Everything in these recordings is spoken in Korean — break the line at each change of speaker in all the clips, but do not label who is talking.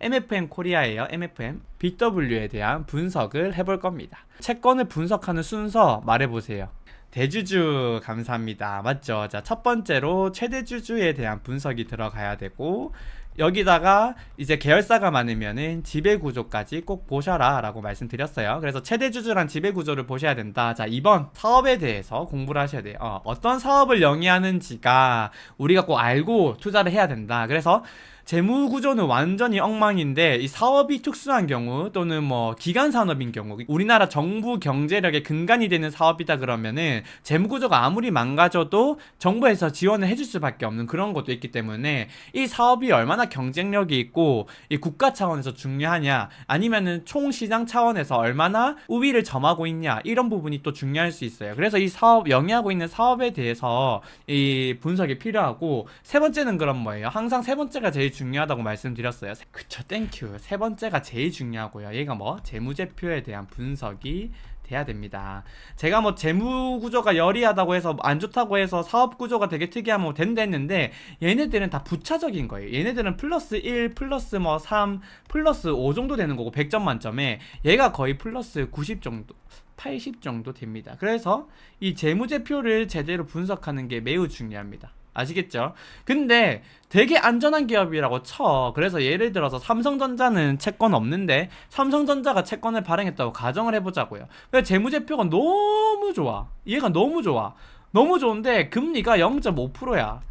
MFM 코리아예요. MFM BW에 대한 분석을 해볼 겁니다. 채권을 분석하는 순서 말해보세요. 대주주 감사합니다. 맞죠? 자, 첫 번째로 최대주주에 대한 분석이 들어가야 되고, 여기다가 이제 계열사가 많으면은 지배구조까지 꼭 보셔라 라고 말씀드렸어요. 그래서 최대주주란 지배구조를 보셔야 된다. 자, 2번 사업에 대해서 공부를 하셔야 돼요. 어떤 사업을 영위하는지가 우리가 꼭 알고 투자를 해야 된다. 그래서 재무구조는 완전히 엉망인데 이 사업이 특수한 경우 또는 뭐 기간산업인 경우, 우리나라 정부 경제력의 근간이 되는 사업이다 그러면은 재무구조가 아무리 망가져도 정부에서 지원을 해줄 수밖에 없는 그런 것도 있기 때문에 이 사업이 얼마나 경쟁력이 있고 이 국가 차원에서 중요하냐, 아니면은 총시장 차원에서 얼마나 우위를 점하고 있냐, 이런 부분이 또 중요할 수 있어요. 그래서 이 사업, 영위하고 있는 사업에 대해서 이 분석이 필요하고, 세 번째는 그럼 뭐예요? 항상 세 번째가 제일 중요하다고 말씀드렸어요. 그쵸, 땡큐. 세 번째가 제일 중요하고요. 얘가 뭐 재무제표에 대한 분석이 돼야 됩니다. 제가 뭐 재무구조가 열이하다고 해서 안 좋다고 해서 사업구조가 되게 특이하면 된다 했는데, 얘네들은 다 부차적인 거예요. 얘네들은 플러스 1, 플러스 뭐 3, 플러스 5 정도 되는 거고, 100점 만점에 얘가 거의 플러스 90 정도, 80 정도 됩니다. 그래서 이 재무제표를 제대로 분석하는 게 매우 중요합니다. 아시겠죠? 근데 되게 안전한 기업이라고 쳐. 그래서 예를 들어서 삼성전자는 채권 없는데 삼성전자가 채권을 발행했다고 가정을 해보자고요. 근데 재무제표가 너무 좋아. 얘가 너무 좋아. 너무 좋은데 금리가 0.5%야.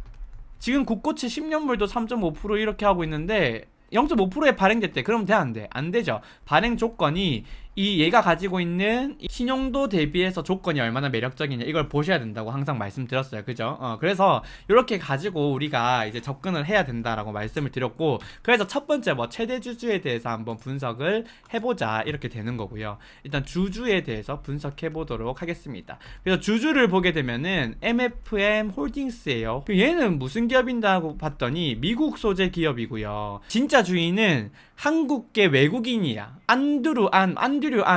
지금 국고채 10년물도 3.5% 이렇게 하고 있는데 0.5%에 발행됐대. 그럼 돼, 안 돼? 안 되죠. 발행 조건이 얘가 가지고 있는 신용도 대비해서 조건이 얼마나 매력적이냐, 이걸 보셔야 된다고 항상 말씀드렸어요. 그죠? 그래서 이렇게 가지고 우리가 이제 접근을 해야 된다라고 말씀을 드렸고, 그래서 첫 번째 뭐 최대주주에 대해서 한번 분석을 해보자, 이렇게 되는 거고요. 일단 주주에 대해서 분석해 보도록 하겠습니다. 그래서 주주를 보게 되면은 MFM 홀딩스예요. 얘는 무슨 기업인다고 봤더니 미국 소재 기업이고요. 진짜 주인은 한국계 외국인이야. 안드류 안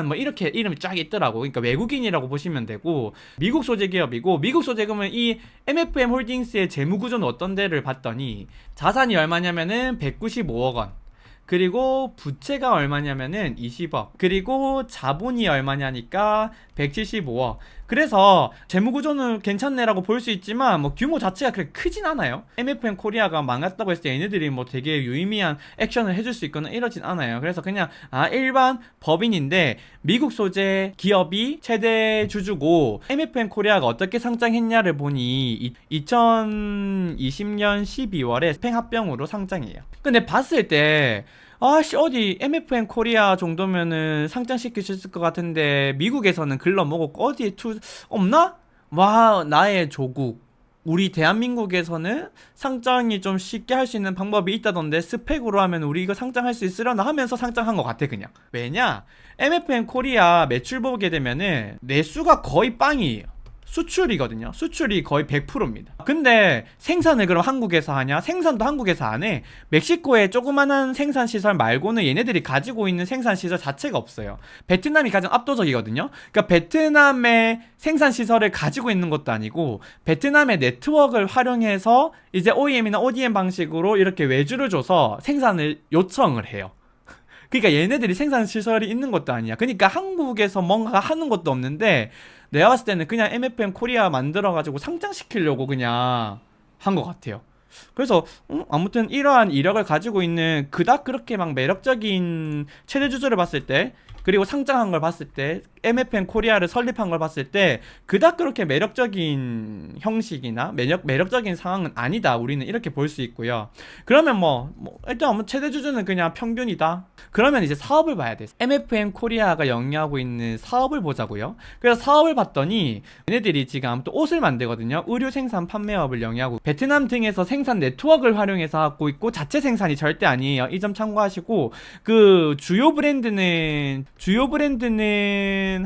뭐 이렇게 이름이 쫙 있더라고. 그러니까 외국인이라고 보시면 되고, 미국 소재 기업이고, 미국 소재 그러면 이 MFM 홀딩스의 재무 구조는 어떤 데를 봤더니 자산이 얼마냐면은 195억 원. 그리고 부채가 얼마냐면은 20억. 그리고 자본이 얼마냐니까 175억. 그래서 재무구조는 괜찮네라고 볼 수 있지만 뭐 규모 자체가 그렇게 크진 않아요. MFM 코리아가 망했다고 했을 때 얘네들이 뭐 되게 유의미한 액션을 해줄 수 있거나 이러진 않아요. 그래서 그냥 일반 법인인데 미국 소재 기업이 최대 주주고, MFM 코리아가 어떻게 상장했냐를 보니 2020년 12월에 스팽 합병으로 상장이에요. 근데 봤을 때 어디 MFM 코리아 정도면은 상장시킬 수 있을 것 같은데 미국에서는 글러먹었고 어디에 없나? 와, 나의 조국. 우리 대한민국에서는 상장이 좀 쉽게 할 수 있는 방법이 있다던데 스펙으로 하면 우리 이거 상장할 수 있으려나 하면서 상장한 것 같아 그냥. 왜냐? MFM 코리아 매출 보게 되면은 내수가 거의 빵이에요. 수출이거든요. 수출이 거의 100%입니다. 근데 생산을 그럼 한국에서 하냐? 생산도 한국에서 안 해. 멕시코의 조그만한 생산시설 말고는 얘네들이 가지고 있는 생산시설 자체가 없어요. 베트남이 가장 압도적이거든요. 그러니까 베트남의 생산시설을 가지고 있는 것도 아니고 베트남의 네트워크를 활용해서 이제 OEM이나 ODM 방식으로 이렇게 외주를 줘서 생산을 요청을 해요. 그러니까 얘네들이 생산시설이 있는 것도 아니야. 그러니까 한국에서 뭔가 하는 것도 없는데 내가 봤을 때는 그냥 MFM 코리아 만들어가지고 상장시키려고 그냥 한 것 같아요. 그래서 아무튼 이러한 이력을 가지고 있는 그닥 그렇게 막 매력적인 최대주주를 봤을 때, 그리고 상장한 걸 봤을 때, MFM 코리아를 설립한 걸 봤을 때 그닥 그렇게 매력적인 형식이나 매력적인 상황은 아니다, 우리는 이렇게 볼 수 있고요. 그러면 뭐 일단 최대주주는 그냥 평균이다. 그러면 이제 사업을 봐야 돼. MFM 코리아가 영위하고 있는 사업을 보자고요. 그래서 사업을 봤더니 얘네들이 지금 아무튼 옷을 만들거든요. 의류 생산 판매업을 영위하고 베트남 등에서 생산 네트워크를 활용해서 하고 있고, 자체 생산이 절대 아니에요. 이 점 참고하시고, 그 주요 브랜드는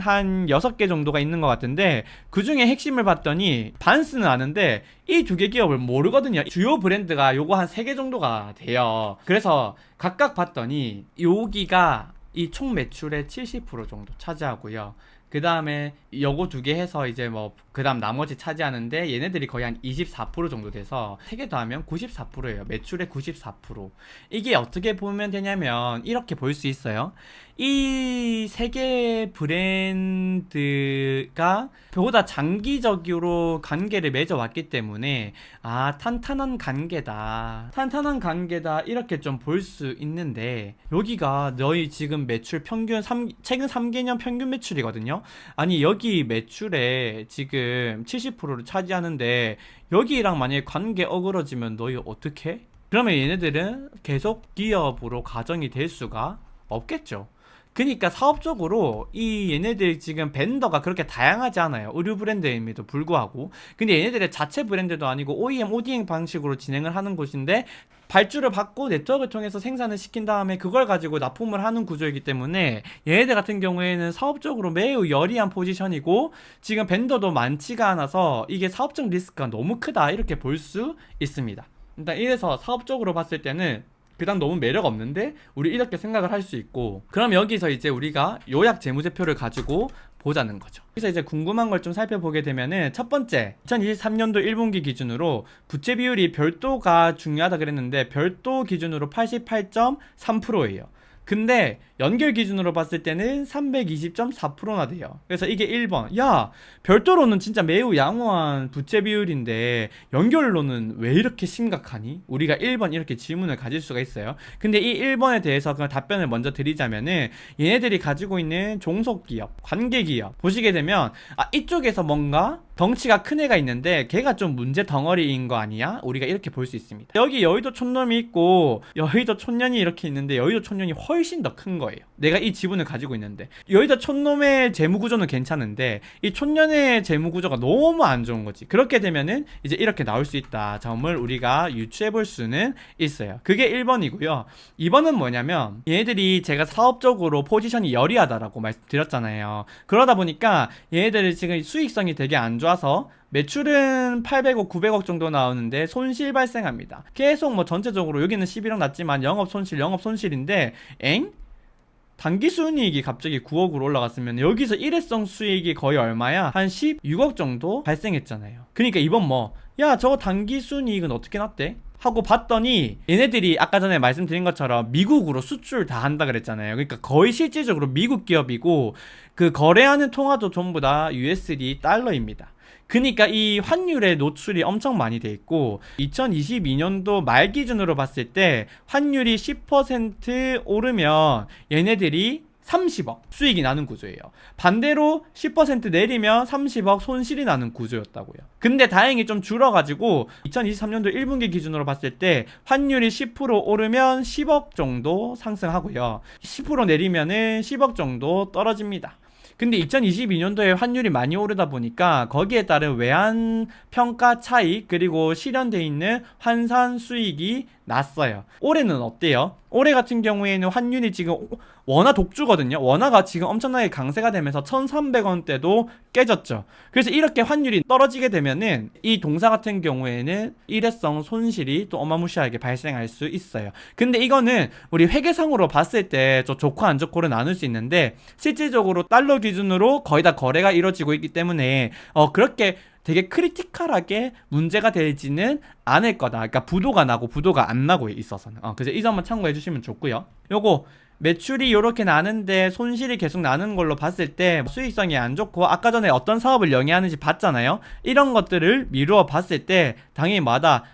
한 6개 정도가 있는 것 같은데, 그 중에 핵심을 봤더니 반스는 아는데 이 2개 기업을 모르거든요. 주요 브랜드가 요거 한 3개 정도가 돼요. 그래서 각각 봤더니 여기가 이 총 매출의 70% 정도 차지하고요. 그 다음에 요거 2개 해서 이제 뭐 그 다음 나머지 차지하는데 얘네들이 거의 한 24% 정도 돼서 3개 더하면 94%예요. 매출의 94%. 이게 어떻게 보면 되냐면 이렇게 볼 수 있어요. 이 3개 브랜드가 보다 장기적으로 관계를 맺어왔기 때문에 탄탄한 관계다. 탄탄한 관계다. 이렇게 좀 볼 수 있는데 여기가 너희 지금 매출 평균 최근 3개년 평균 매출이거든요. 아니 여기 매출에 지금 70%를 차지하는데 여기랑 만약에 관계 어그러지면 너희 어떡해? 그러면 얘네들은 계속 기업으로 가정이 될 수가 없겠죠. 그러니까 사업적으로 이 얘네들 지금 벤더가 그렇게 다양하지 않아요. 의류 브랜드임에도 불구하고. 근데 얘네들의 자체 브랜드도 아니고 OEM, ODM 방식으로 진행을 하는 곳인데 발주를 받고 네트워크를 통해서 생산을 시킨 다음에 그걸 가지고 납품을 하는 구조이기 때문에 얘네들 같은 경우에는 사업적으로 매우 유리한 포지션이고 지금 벤더도 많지가 않아서 이게 사업적 리스크가 너무 크다 이렇게 볼 수 있습니다. 일단 이래서 사업적으로 봤을 때는 그다음 너무 매력 없는데 우리 이렇게 생각을 할 수 있고, 그럼 여기서 이제 우리가 요약 재무제표를 가지고 보자는 거죠. 그래서 이제 궁금한 걸 좀 살펴보게 되면은 첫 번째 2023년도 1분기 기준으로 부채 비율이 별도가 중요하다 그랬는데 별도 기준으로 88.3%예요. 근데 연결 기준으로 봤을 때는 320.4%나 돼요. 그래서 이게 1번. 야, 별도로는 진짜 매우 양호한 부채 비율인데 연결로는 왜 이렇게 심각하니? 우리가 1번 이렇게 질문을 가질 수가 있어요. 근데 이 1번에 대해서 그 답변을 먼저 드리자면은 얘네들이 가지고 있는 종속기업, 관계기업 보시게 되면 이쪽에서 뭔가 덩치가 큰 애가 있는데 걔가 좀 문제 덩어리인 거 아니야? 우리가 이렇게 볼 수 있습니다. 여기 여의도 촌놈이 있고 여의도 촌년이 이렇게 있는데 여의도 촌년이 훨씬 더 큰 거예요. 내가 이 지분을 가지고 있는데 여의도 촌놈의 재무구조는 괜찮은데 이 촌년의 재무구조가 너무 안 좋은 거지. 그렇게 되면은 이제 이렇게 나올 수 있다 점을 우리가 유추해 볼 수는 있어요. 그게 1번이고요. 2번은 뭐냐면 얘네들이 제가 사업적으로 포지션이 유리하다라고 말씀드렸잖아요. 그러다 보니까 얘네들이 지금 수익성이 되게 안 좋아서 매출은 800억, 900억 정도 나오는데 손실 발생합니다. 계속 뭐 전체적으로 여기는 11억 났지만 영업 손실인데 단기 순이익이 갑자기 9억으로 올라갔으면 여기서 일회성 수익이 거의 얼마야? 한 16억 정도 발생했잖아요. 그러니까 이번 저거 단기 순이익은 어떻게 났대? 하고 봤더니 얘네들이 아까 전에 말씀드린 것처럼 미국으로 수출 다 한다 그랬잖아요. 그러니까 거의 실질적으로 미국 기업이고 그 거래하는 통화도 전부 다 USD 달러입니다. 그러니까 이 환율의 노출이 엄청 많이 돼 있고 2022년도 말 기준으로 봤을 때 환율이 10% 오르면 얘네들이 30억 수익이 나는 구조예요. 반대로 10% 내리면 30억 손실이 나는 구조였다고요. 근데 다행히 좀 줄어가지고 2023년도 1분기 기준으로 봤을 때 환율이 10% 오르면 10억 정도 상승하고요. 10% 내리면은 10억 정도 떨어집니다. 근데 2022년도에 환율이 많이 오르다 보니까 거기에 따른 외환 평가 차익 그리고 실현돼 있는 환산 수익이 났어요. 올해는 어때요? 올해 같은 경우에는 환율이 지금 원화 독주거든요. 원화가 지금 엄청나게 강세가 되면서 1,300원대도 깨졌죠. 그래서 이렇게 환율이 떨어지게 되면은 이 동사 같은 경우에는 일회성 손실이 또 어마무시하게 발생할 수 있어요. 근데 이거는 우리 회계상으로 봤을 때 좋고 안 좋고를 나눌 수 있는데 실질적으로 달러 기준으로 거의 다 거래가 이루어지고 있기 때문에 그렇게 되게 크리티컬하게 문제가 되지는 않을 거다. 그러니까 부도가 나고 부도가 안 나고에 있어서는. 그래서 이 점만 참고해 주시면 좋고요. 요거 매출이 이렇게 나는데 손실이 계속 나는 걸로 봤을 때 수익성이 안 좋고 아까 전에 어떤 사업을 영위하는지 봤잖아요. 이런 것들을 미루어 봤을 때 당연히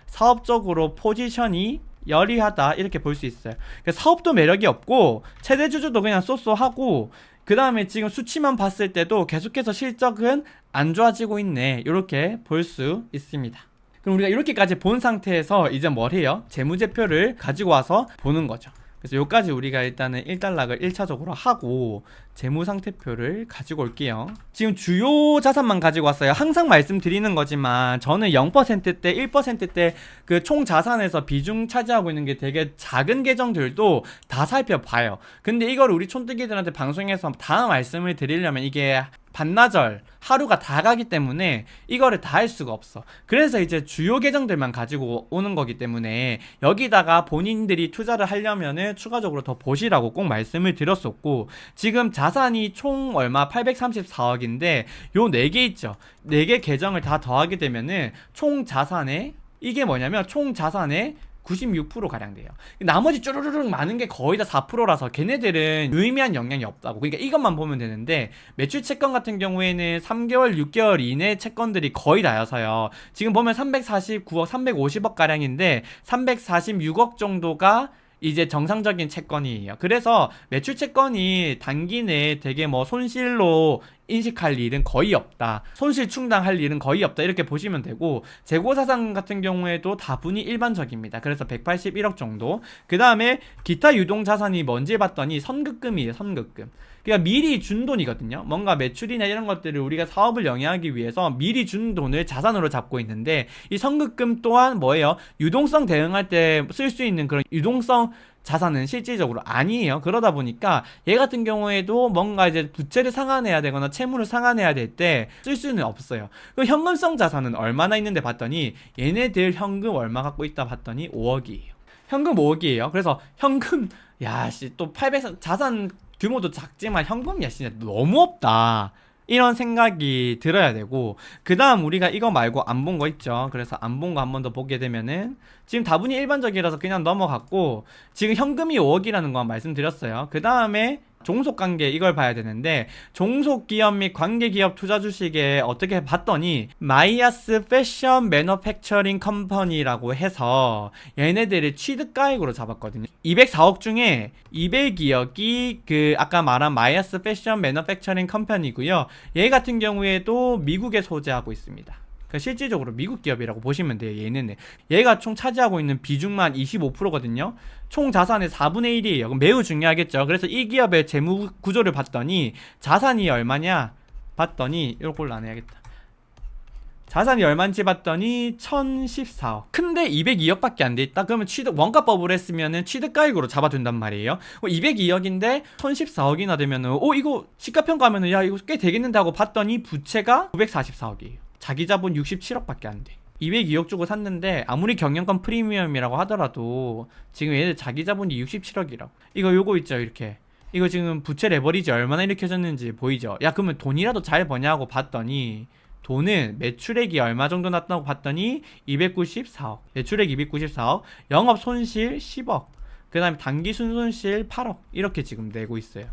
사업적으로 포지션이 유리하다 이렇게 볼 수 있어요. 그러니까 사업도 매력이 없고 최대 주주도 그냥 쏘쏘하고 그 다음에 지금 수치만 봤을 때도 계속해서 실적은 안 좋아지고 있네 이렇게 볼 수 있습니다. 그럼 우리가 이렇게까지 본 상태에서 이제 뭘 해요? 재무제표를 가지고 와서 보는 거죠. 그래서 여기까지 우리가 일단은 1단락을 1차적으로 하고 재무상태표를 가지고 올게요. 지금 주요 자산만 가지고 왔어요. 항상 말씀드리는 거지만 저는 0%대 1%대 그 총 자산에서 비중 차지하고 있는 게 되게 작은 계정들도 다 살펴봐요. 근데 이걸 우리 촌뜨기들한테 방송에서 다 말씀을 드리려면 이게 반나절 하루가 다 가기 때문에 이거를 다 할 수가 없어. 그래서 이제 주요 계정들만 가지고 오는 거기 때문에 여기다가 본인들이 투자를 하려면은 추가적으로 더 보시라고 꼭 말씀을 드렸었고, 지금 자산이 총 얼마 834억인데 요 4개 있죠. 4개 계정을 다 더하게 되면은 총 자산에, 이게 뭐냐면 총 자산의 96% 가량 돼요. 나머지 쭈루루룩 많은 게 거의 다 4%라서 걔네들은 유의미한 영향이 없다고. 그러니까 이것만 보면 되는데, 매출 채권 같은 경우에는 3개월, 6개월 이내 채권들이 거의 다여서요. 지금 보면 349억, 350억 가량인데 346억 정도가 이제 정상적인 채권이에요. 그래서 매출 채권이 단기 내에 되게 뭐 손실로 인식할 일은 거의 없다, 손실 충당할 일은 거의 없다, 이렇게 보시면 되고, 재고자산 같은 경우에도 다분히 일반적입니다. 그래서 181억 정도. 그 다음에 기타 유동자산이 뭔지 봤더니 선급금이에요. 선급금. 그러니까 미리 준 돈이거든요. 뭔가 매출이나 이런 것들을 우리가 사업을 영위하기 위해서 미리 준 돈을 자산으로 잡고 있는데, 이 선급금 또한 뭐예요? 유동성 대응할 때 쓸 수 있는 그런 유동성 자산은 실질적으로 아니에요. 그러다 보니까 얘 같은 경우에도 뭔가 이제 부채를 상환해야 되거나 채무를 상환해야 될 때 쓸 수는 없어요. 그럼 현금성 자산은 얼마나 있는데 봤더니, 얘네들 현금 얼마 갖고 있다 봤더니 5억이에요. 현금 5억이에요. 그래서 현금, 야씨, 또 800, 자산 규모도 작지만 현금이 야 진짜 너무 없다, 이런 생각이 들어야 되고, 그 다음 우리가 이거 말고 안 본 거 있죠. 그래서 안 본 거 한 번 더 보게 되면은, 지금 다분히 일반적이라서 그냥 넘어갔고, 지금 현금이 5억이라는 거 말씀드렸어요. 그 다음에 종속관계 이걸 봐야 되는데, 종속기업 및 관계기업 투자 주식에 어떻게 봤더니 마이아스 패션 매너팩처링 컴퍼니라고 해서 얘네들을 취득가액으로 잡았거든요. 204억 중에 200억이 그 아까 말한 마이아스 패션 매너팩처링 컴퍼니고요. 얘 같은 경우에도 미국에 소재하고 있습니다. 그러니까 실질적으로 미국 기업이라고 보시면 돼요. 얘는, 얘가 총 차지하고 있는 비중만 25%거든요. 총 자산의 4분의 1이에요. 그럼 매우 중요하겠죠. 그래서 이 기업의 재무 구조를 봤더니 자산이 얼마냐 봤더니 이걸 나눠야겠다. 자산이 얼마인지 봤더니 1014억. 근데 202억밖에 안 돼 있다? 그러면 취득, 원가법으로 했으면은 취득가액으로 잡아둔단 말이에요. 202억인데 1014억이나 되면은, 이거 시가평가하면은, 야, 이거 꽤 되겠는데 하고 봤더니 부채가 944억이에요. 자기 자본 67억밖에 안 돼. 202억 주고 샀는데 아무리 경영권 프리미엄이라고 하더라도 지금 얘들 자기 자본이 67억이라고. 요거 있죠, 이렇게. 이거 지금 부채 레버리지 얼마나 일으켜졌는지 보이죠? 야, 그러면 돈이라도 잘 버냐고 봤더니, 돈은 매출액이 얼마 정도 났다고 봤더니 294억. 매출액 294억, 영업 손실 10억, 그 다음에 단기 순손실 8억, 이렇게 지금 내고 있어요.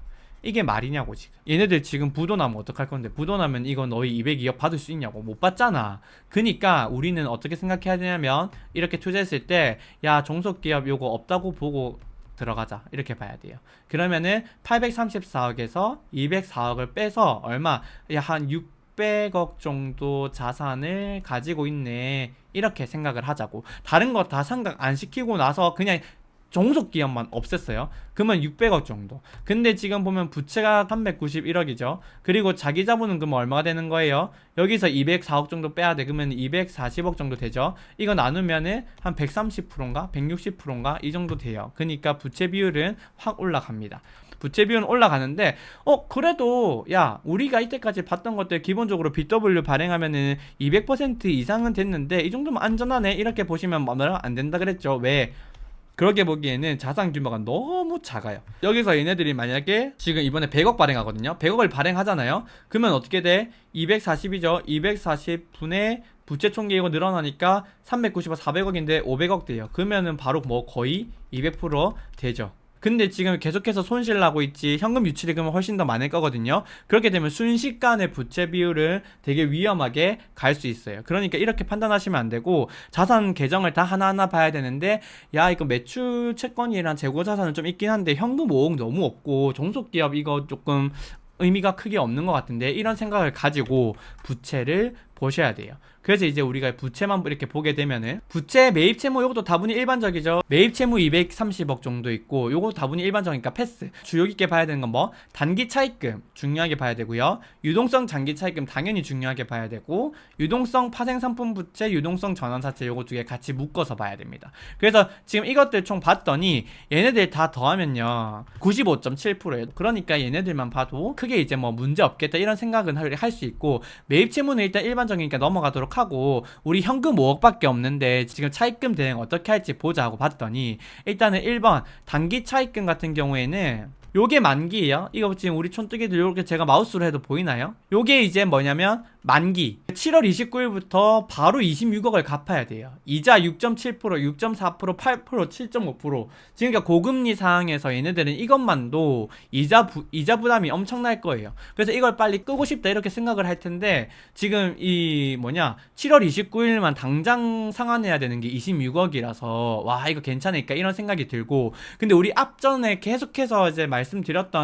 이게 말이냐고. 지금 얘네들 지금 부도 나면 어떡할 건데, 부도 나면 이거 너희 202억 받을 수 있냐고. 못 받잖아. 그니까 우리는 어떻게 생각해야 되냐면, 이렇게 투자했을 때 야, 종속기업 요거 없다고 보고 들어가자, 이렇게 봐야 돼요. 그러면은 834억에서 204억을 빼서 얼마, 야, 한 600억 정도 자산을 가지고 있네, 이렇게 생각을 하자고. 다른 거 다 생각 안 시키고 나서 그냥 종속기업만 없앴어요. 그러면 600억 정도. 근데 지금 보면 부채가 391억이죠. 그리고 자기 자본은 그럼 얼마가 되는 거예요? 여기서 204억 정도 빼야 돼. 그러면 240억 정도 되죠. 이거 나누면은 한 130%인가 160%인가 이 정도 돼요. 그러니까 부채 비율은 확 올라갑니다. 부채 비율은 올라가는데, 그래도 야, 우리가 이때까지 봤던 것들 기본적으로 BW 발행하면은 200% 이상은 됐는데 이 정도면 안전하네, 이렇게 보시면 안 된다 그랬죠. 왜? 그렇게 보기에는 자산 규모가 너무 작아요. 여기서 얘네들이 만약에 지금 이번에 100억 발행하거든요. 100억을 발행하잖아요. 그러면 어떻게 돼? 240이죠. 240분의 부채 총계이고 늘어나니까 395, 400억인데 500억 돼요. 그러면은 바로 뭐 거의 200% 되죠. 근데 지금 계속해서 손실 나고 있지, 현금 유출이 그러면 훨씬 더 많을 거거든요. 그렇게 되면 순식간에 부채 비율을 되게 위험하게 갈 수 있어요. 그러니까 이렇게 판단하시면 안 되고, 자산 계정을 다 하나하나 봐야 되는데, 야, 이거 매출 채권이랑 재고 자산은 좀 있긴 한데 현금 5억 너무 없고 종속기업 이거 조금 의미가 크게 없는 것 같은데, 이런 생각을 가지고 부채를 보셔야 돼요. 그래서 이제 우리가 부채만 이렇게 보게 되면은 부채 매입 채무 요것도 다분히 일반적이죠. 매입 채무 230억 정도 있고 요거 다분히 일반적이니까 패스. 주요 깊게 봐야 되는 건 뭐 단기 차입금 중요하게 봐야 되고요. 유동성 장기 차입금 당연히 중요하게 봐야 되고 유동성 파생 상품 부채, 유동성 전환사채 요거 두 개 같이 묶어서 봐야 됩니다. 그래서 지금 이것들 총 봤더니 얘네들 다 더하면요 95.7%예요. 그러니까 얘네들만 봐도 크게 이제 뭐 문제 없겠다 이런 생각은 할 수 있고 매입 채무는 일단 일반적이니까 넘어가도록 하고 우리 현금 5억밖에 없는데 지금 차입금 대행 어떻게 할지 보자 하고 봤더니 일단은 1번 단기 차입금 같은 경우에는 요게 만기예요. 이거 지금 우리 촌뜨기들 요렇게 제가 마우스로 해도 보이나요? 요게 이제 뭐냐면 만기 7월 29일부터 바로 26억을 갚아야 돼요. 이자 6.7%, 6.4%, 8%, 7.5%. 지금 그러니까 고금리 상황에서 얘네들은 이것만도 이자 부담이 엄청날 거예요. 그래서 이걸 빨리 끄고 싶다 이렇게 생각을 할 텐데 지금 이 7월 29일만 당장 상환해야 되는 게 26억이라서 와 이거 괜찮을까 이런 생각이 들고 근데 우리 앞전에 계속해서 이제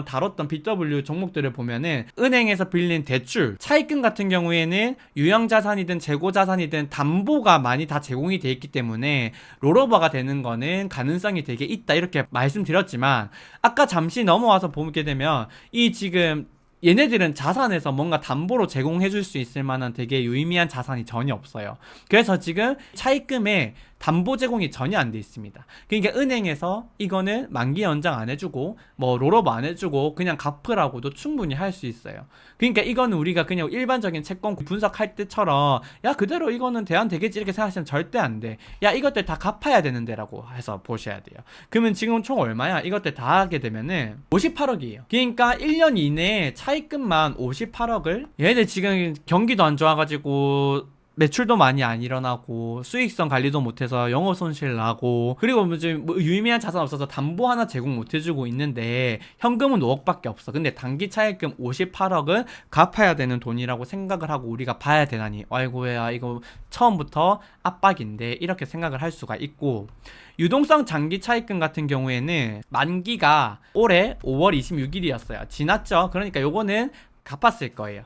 다뤘던 BW 종목들을 보면은 은행에서 빌린 대출, 차입금 같은 경우에는 유형자산이든 재고자산이든 담보가 많이 다 제공이 돼 있기 때문에 롤오버가 되는 거는 가능성이 되게 있다 이렇게 말씀드렸지만 아까 잠시 넘어와서 보게 되면 이 지금 얘네들은 자산에서 뭔가 담보로 제공해 줄 수 있을 만한 되게 유의미한 자산이 전혀 없어요. 그래서 지금 차입금에 담보 제공이 전혀 안 돼 있습니다. 그러니까 은행에서 이거는 만기 연장 안 해주고 뭐 롤업 안 해주고 그냥 갚으라고도 충분히 할 수 있어요. 그러니까 이거는 우리가 그냥 일반적인 채권 분석할 때처럼 야 그대로 이거는 대안 되겠지 이렇게 생각하시면 절대 안 돼. 야 이것들 다 갚아야 되는데 라고 해서 보셔야 돼요. 그러면 지금 총 얼마야? 이것들 다 하게 되면은 58억이에요. 그러니까 1년 이내에 차입금만 58억을 얘네들 지금 경기도 안 좋아가지고 매출도 많이 안 일어나고 수익성 관리도 못해서 영업 손실 나고 그리고 뭐 유의미한 자산 없어서 담보 하나 제공 못 해주고 있는데 현금은 5억밖에 없어. 근데 단기 차입금 58억은 갚아야 되는 돈이라고 생각을 하고 우리가 봐야 되나니 아이고야 이거 처음부터 압박인데 이렇게 생각을 할 수가 있고 유동성 장기 차입금 같은 경우에는 만기가 올해 5월 26일이었어요. 지났죠? 그러니까 요거는 갚았을 거예요.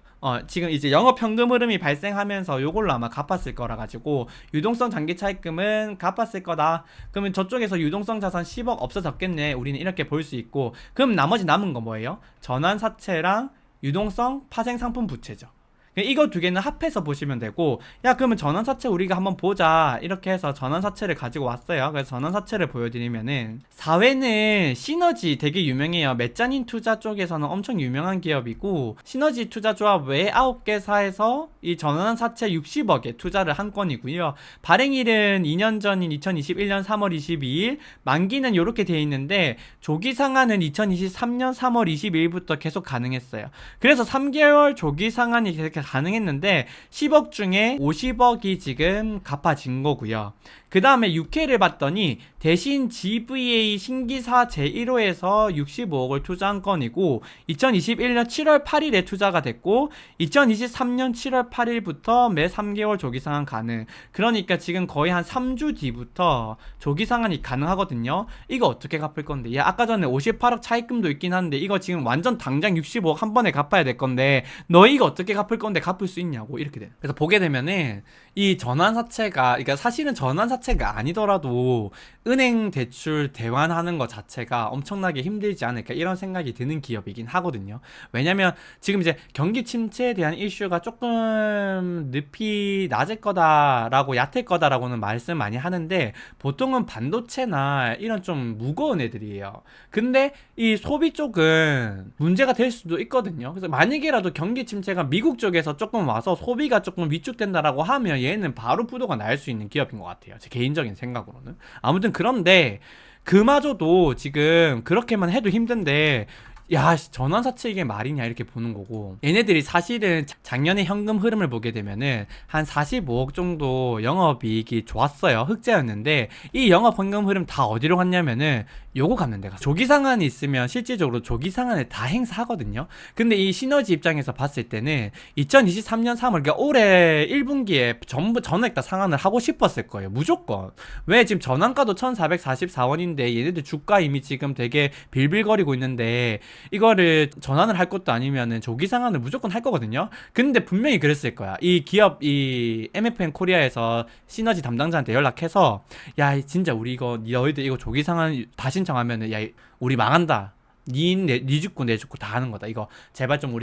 지금 이제 영업 현금 흐름이 발생하면서 요걸로 아마 갚았을 거라 가지고 유동성 장기 차입금은 갚았을 거다. 그러면 저쪽에서 유동성 자산 10억 없어졌겠네. 우리는 이렇게 볼 수 있고 그럼 나머지 남은 거 뭐예요? 전환사채랑 유동성 파생 상품 부채죠. 이거 두 개는 합해서 보시면 되고 야 그러면 전환사채 우리가 한번 보자 이렇게 해서 전환사채를 가지고 왔어요. 그래서 전환사채를 보여드리면은 사회는 시너지 되게 유명해요. 메자닌 투자 쪽에서는 엄청 유명한 기업이고 시너지 투자조합 외 9개사에서 이 전환사채 60억에 투자를 한 건이고요. 발행일은 2년 전인 2021년 3월 22일 만기는 이렇게 돼 있는데 조기 상환은 2023년 3월 22일부터 계속 가능했어요. 그래서 3개월 조기 상환이 이렇게 가능했는데 10억 중에 50억이 지금 갚아진 거고요. 그 다음에 6회를 봤더니 대신 GVA 신기사 제1호에서 65억을 투자한 건이고 2021년 7월 8일에 투자가 됐고 2023년 7월 8일부터 매 3개월 조기상환 가능. 그러니까 지금 거의 한 3주 뒤부터 조기상환이 가능하거든요. 이거 어떻게 갚을 건데? 야 아까 전에 58억 차입금도 있긴 한데 이거 지금 완전 당장 65억 한 번에 갚아야 될 건데 너 이거 어떻게 갚을 건데 갚을 수 있냐고 이렇게 돼요. 그래서 보게 되면은 이 전환사채가 그러니까 사실은 전환사채가 아니더라도 은행 대출 대환하는 것 자체가 엄청나게 힘들지 않을까 이런 생각이 드는 기업이긴 하거든요. 왜냐면 지금 이제 경기 침체에 대한 이슈가 조금 늪이 낮을 거다라고 얕을 거다라고는 말씀 많이 하는데 보통은 반도체나 이런 좀 무거운 애들이에요. 근데 이 소비 쪽은 문제가 될 수도 있거든요. 그래서 만약에라도 경기 침체가 미국 쪽에서 조금 와서 소비가 조금 위축된다라고 하면 얘는 바로 부도가 날 수 있는 기업인 것 같아요. 제 개인적인 생각으로는. 아무튼 그런데 그마저도 지금 그렇게만 해도 힘든데 야 전환사채 이게 말이냐 이렇게 보는 거고 얘네들이 사실은 작년에 현금 흐름을 보게 되면은 한 45억 정도 영업이익이 좋았어요. 흑자였는데 이 영업 현금 흐름 다 어디로 갔냐면은 요거 갔는데 조기상환이 있으면 실질적으로 조기상환을 다 행사하거든요. 근데 이 시너지 입장에서 봤을 때는 2023년 3월 그러니까 올해 1분기에 전부 전액 다 상환을 하고 싶었을 거예요. 무조건. 왜 지금 전환가도 1444원인데 얘네들 주가 이미 지금 되게 빌빌거리고 있는데 이거를 전환을 할 것도 아니면은 조기 상환을 무조건 할 거거든요. 근데 분명히 그랬을 거야. 이 기업, 이 MFM 코리아에서 시너지 담당자한테 연락해서 야 진짜 우리 이거 너희들 이거 조기 상환 다 신청하면은 야 우리 망한다. 니 죽고 내 죽고 다 하는 거다. 이거 제발 좀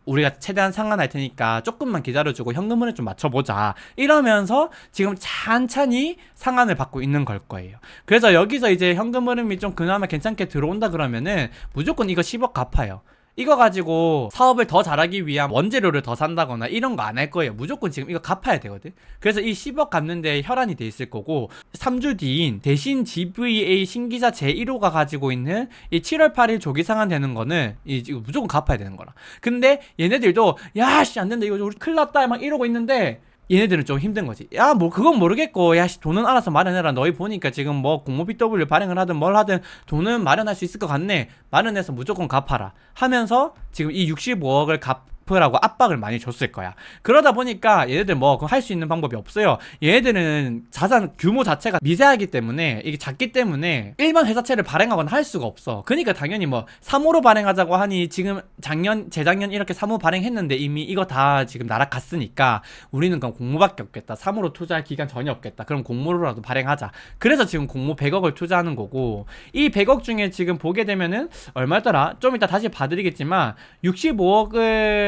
우리가 최대한 상환할 테니까 조금만 기다려주고 현금흐름 좀 맞춰보자. 이러면서 지금 찬찬히 상환을 받고 있는 걸 거예요. 그래서 여기서 이제 현금흐름이 좀 그나마 괜찮게 들어온다 그러면은 무조건 이거 10억 갚아요. 이거 가지고 사업을 더 잘하기 위한 원재료를 더 산다거나 이런 거 안 할 거예요. 무조건 지금 이거 갚아야 되거든. 그래서 이 10억 갚는데 혈안이 돼 있을 거고 3주 뒤인 대신 GVA 신기사 제1호가 가지고 있는 이 7월 8일 조기 상환되는 거는 이거 무조건 갚아야 되는 거라. 근데 얘네들도 야씨 안 된다 이거 우리 큰일 났다 막 이러고 있는데 얘네들은 좀 힘든 거지. 야, 뭐, 그건 모르겠고, 야, 돈은 알아서 마련해라. 너희 보니까 지금 뭐, 공모 BW 발행을 하든 뭘 하든 돈은 마련할 수 있을 것 같네. 마련해서 무조건 갚아라. 하면서 지금 이 65억을 갚으라고 압박을 많이 줬을 거야. 그러다 보니까 얘네들 뭐, 할 수 있는 방법이 없어요. 얘네들은 자산 규모 자체가 미세하기 때문에, 이게 작기 때문에 일반 회사채를 발행하거나 할 수가 없어. 그러니까 당연히 뭐, 3호로 발행하자고 하니 지금 재작년 이렇게 3호 발행했는데 이미 이거 다 지금 날아갔으니까 우리는 그럼 공모밖에 없겠다. 3호로 투자할 기간 전혀 없겠다. 그럼 공모로라도 발행하자. 그래서 지금 공모 100억을 투자하는 거고, 이 100억 중에 지금 보게 되면은 얼마였더라? 좀 이따 다시 봐드리겠지만 65억을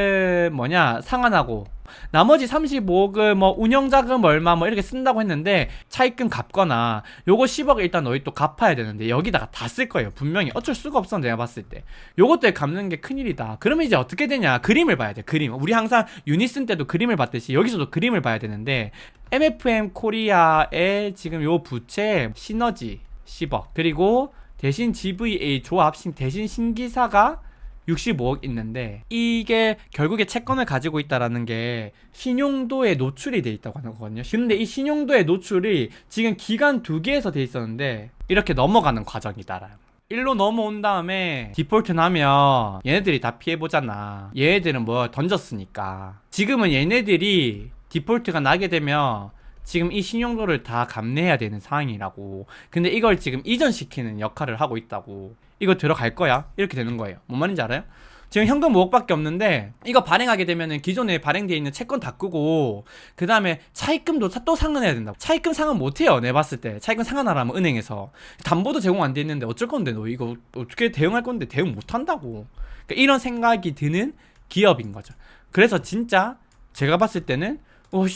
상환하고 나머지 35억을 뭐 운영자금 얼마 뭐 이렇게 쓴다고 했는데 차입금 갚거나 요거 10억 일단 너희 또 갚아야 되는데 여기다가 다 쓸 거예요. 분명히 어쩔 수가 없어. 내가 봤을 때 요것들 갚는 게 큰일이다. 그러면 이제 어떻게 되냐, 그림을 봐야 돼. 그림. 우리 항상 유니슨 때도 그림을 봤듯이 여기서도 그림을 봐야 되는데 MFM 코리아의 지금 요 부채 시너지 10억 그리고 대신 GVA 조합 대신 신기사가 65억 있는데 이게 결국에 채권을 가지고 있다라는 게 신용도에 노출이 돼 있다고 하는 거거든요. 근데 이 신용도의 노출이 지금 기간 2개에서 돼 있었는데 이렇게 넘어가는 과정이다라. 일로 넘어온 다음에 디폴트 나면 얘네들이 다 피해보잖아. 얘네들은 뭐 던졌으니까. 지금은 얘네들이 디폴트가 나게 되면 지금 이 신용도를 다 감내해야 되는 상황이라고. 근데 이걸 지금 이전시키는 역할을 하고 있다고. 이거 들어갈 거야? 이렇게 되는 거예요. 뭔 말인지 알아요? 지금 현금 5억밖에 없는데 이거 발행하게 되면은 기존에 발행되어 있는 채권 다 끄고 그 다음에 차입금도 또 상환해야 된다고. 차입금 상환 못해요. 내가 봤을 때 차입금 상환하라면 은행에서 담보도 제공 안 돼 있는데 어쩔 건데 너 이거 어떻게 대응할 건데 대응 못한다고. 그러니까 이런 생각이 드는 기업인 거죠. 그래서 진짜 제가 봤을 때는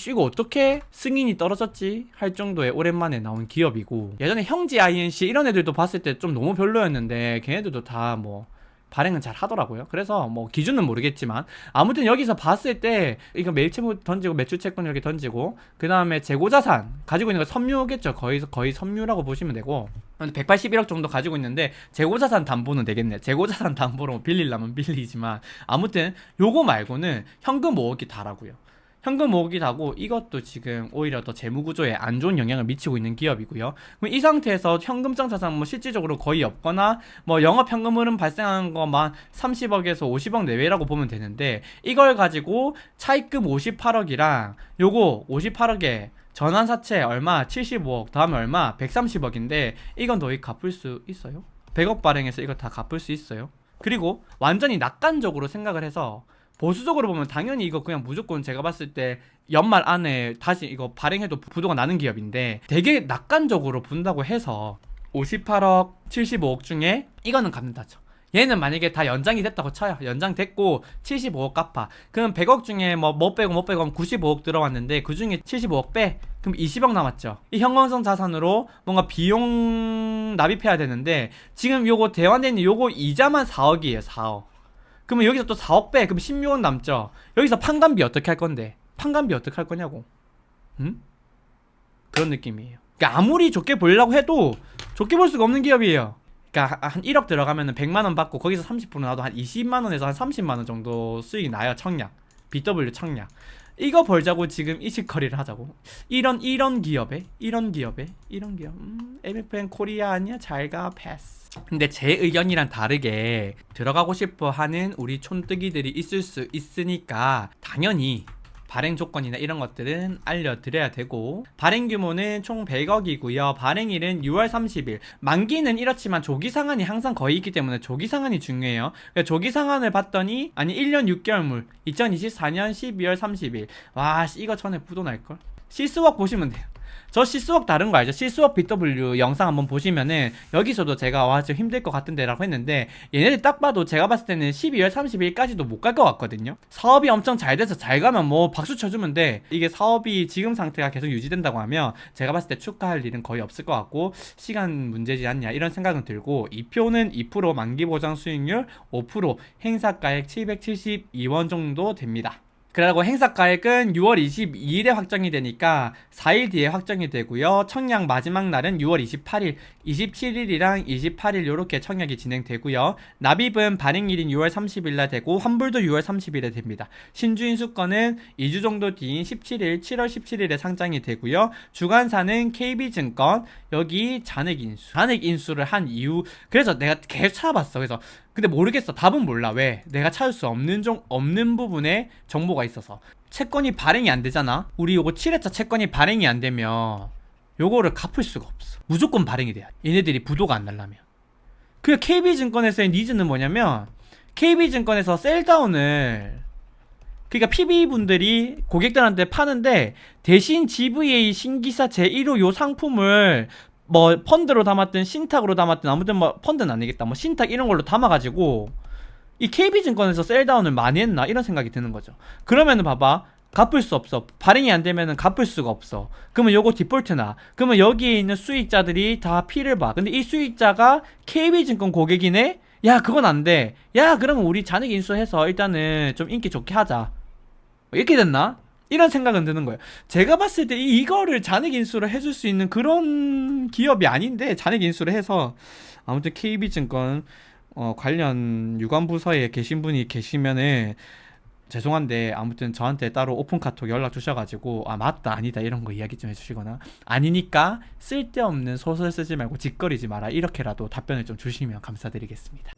이거 어떻게 승인이 떨어졌지? 할 정도의 오랜만에 나온 기업이고, 예전에 형지 INC 이런 애들도 봤을 때 좀 너무 별로였는데 걔네들도 다 뭐 발행은 잘 하더라고요. 그래서 뭐 기준은 모르겠지만 아무튼 여기서 봤을 때 이거 매입채무 던지고 매출채권 이렇게 던지고 그 다음에 재고자산 가지고 있는 거 섬유겠죠. 거의 섬유라고 보시면 되고 181억 정도 가지고 있는데 재고자산 담보는 되겠네. 재고자산 담보로 빌리려면 빌리지만 아무튼 요거 말고는 현금 5억이 다라고요. 현금 5억이 다고 이것도 지금 오히려 더 재무구조에 안 좋은 영향을 미치고 있는 기업이고요. 그럼 이 상태에서 현금성 자산 뭐 실질적으로 거의 없거나 뭐 영업 현금 흐름 발생하는 것만 30억에서 50억 내외라고 보면 되는데 이걸 가지고 차입금 58억이랑 요거 58억에 전환사채 얼마 75억 다음에 얼마 130억인데 이건 너희 갚을 수 있어요? 100억 발행해서 이거 다 갚을 수 있어요? 그리고 완전히 낙관적으로 생각을 해서 보수적으로 보면 당연히 이거 그냥 무조건 제가 봤을 때 연말 안에 다시 이거 발행해도 부도가 나는 기업인데 되게 낙관적으로 본다고 해서 58억 75억 중에 이거는 갚는다죠. 얘는 만약에 다 연장이 됐다고 쳐요. 연장됐고 75억 갚아. 그럼 100억 중에 뭐 빼고 하면 95억 들어왔는데 그 중에 75억 빼. 그럼 20억 남았죠. 이 현금성 자산으로 뭔가 비용 납입해야 되는데 지금 요거 대환되는 요거 이자만 4억이에요. 4억. 그러면 여기서 또 4억 빼. 그럼 16억 남죠. 여기서 판관비 어떻게 할 건데? 판관비 어떻게 할 거냐고. 응? 그런 느낌이에요. 그러니까 아무리 좋게 보려고 해도 좋게 볼 수가 없는 기업이에요. 그러니까 한 1억 들어가면은 100만 원 받고 거기서 30% 나도 한 20만 원에서 한 30만 원 정도 수익이 나요. 청약. BW 청약. 이거 벌자고 지금 이식거리를 하자고. 이런 기업에 MFM 코리아 아니야? 잘가 패스. 근데 제 의견이랑 다르게 들어가고 싶어 하는 우리 촌뜨기들이 있을 수 있으니까 당연히 발행 조건이나 이런 것들은 알려드려야 되고, 발행 규모는 총 100억이고요. 발행일은 6월 30일. 만기는 이렇지만 조기 상한이 항상 거의 있기 때문에 조기 상한이 중요해요. 그러니까 조기 상한을 봤더니 1년 6개월물 2024년 12월 30일. 와, 이거 전에 부도 날걸. 시스웍 보시면 돼요. 저 시스웍 다른 거 알죠? 시스웍 BW 영상 한번 보시면은 여기서도 제가 와 좀 힘들 것 같은데 라고 했는데, 얘네들 딱 봐도 제가 봤을 때는 12월 30일까지도 못 갈 것 같거든요. 사업이 엄청 잘 돼서 잘 가면 뭐 박수 쳐주면 돼. 이게 사업이 지금 상태가 계속 유지된다고 하면 제가 봤을 때 축하할 일은 거의 없을 것 같고, 시간 문제지 않냐 이런 생각은 들고, 이 표는 2% 만기 보장 수익률 5% 행사가액 772원 정도 됩니다. 그리고 행사가액은 6월 22일에 확정이 되니까 4일 뒤에 확정이 되고요. 청약 마지막 날은 6월 28일, 27일이랑 28일 요렇게 청약이 진행되고요. 납입은 발행일인 6월 30일날 되고 환불도 6월 30일에 됩니다. 신주인 수권은 2주 정도 뒤인 17일, 7월 17일에 상장이 되고요. 주관사는 KB증권, 여기 잔액인수를 한 이후, 그래서 내가 계속 찾아봤어. 그래서 근데 모르겠어. 답은 몰라. 왜? 내가 찾을 수 없는 부분에 정보가 있어서. 채권이 발행이 안 되잖아. 우리 요거 7회차 채권이 발행이 안 되면 요거를 갚을 수가 없어. 무조건 발행이 돼야 돼. 얘네들이 부도가 안 날라면. 그 KB증권에서의 니즈는 뭐냐면, KB증권에서 셀다운을, 그러니까 PB분들이 고객들한테 파는데 대신 GVA 신기사 제1호 요 상품을 뭐 펀드로 담았든 신탁으로 담았든, 아무튼 뭐 펀드는 아니겠다, 뭐 신탁 이런 걸로 담아가지고 이 KB증권에서 셀다운을 많이 했나 이런 생각이 드는 거죠. 그러면은 봐봐, 갚을 수 없어. 발행이 안 되면은 갚을 수가 없어. 그러면 요거 디폴트나, 그러면 여기에 있는 수익자들이 다 피를 봐. 근데 이 수익자가 KB증권 고객이네? 야, 그건 안 돼. 야, 그러면 우리 잔액 인수해서 일단은 좀 인기 좋게 하자. 이렇게 됐나? 이런 생각은 드는 거예요. 제가 봤을 때 이거를 잔액 인수를 해줄 수 있는 그런 기업이 아닌데 잔액 인수를 해서, 아무튼 KB증권 관련 유관부서에 계신 분이 계시면은 죄송한데 아무튼 저한테 따로 오픈카톡 연락 주셔가지고 맞다 아니다 이런 거 이야기 좀 해주시거나, 아니니까 쓸데없는 소설 쓰지 말고 짓거리지 마라 이렇게라도 답변을 좀 주시면 감사드리겠습니다.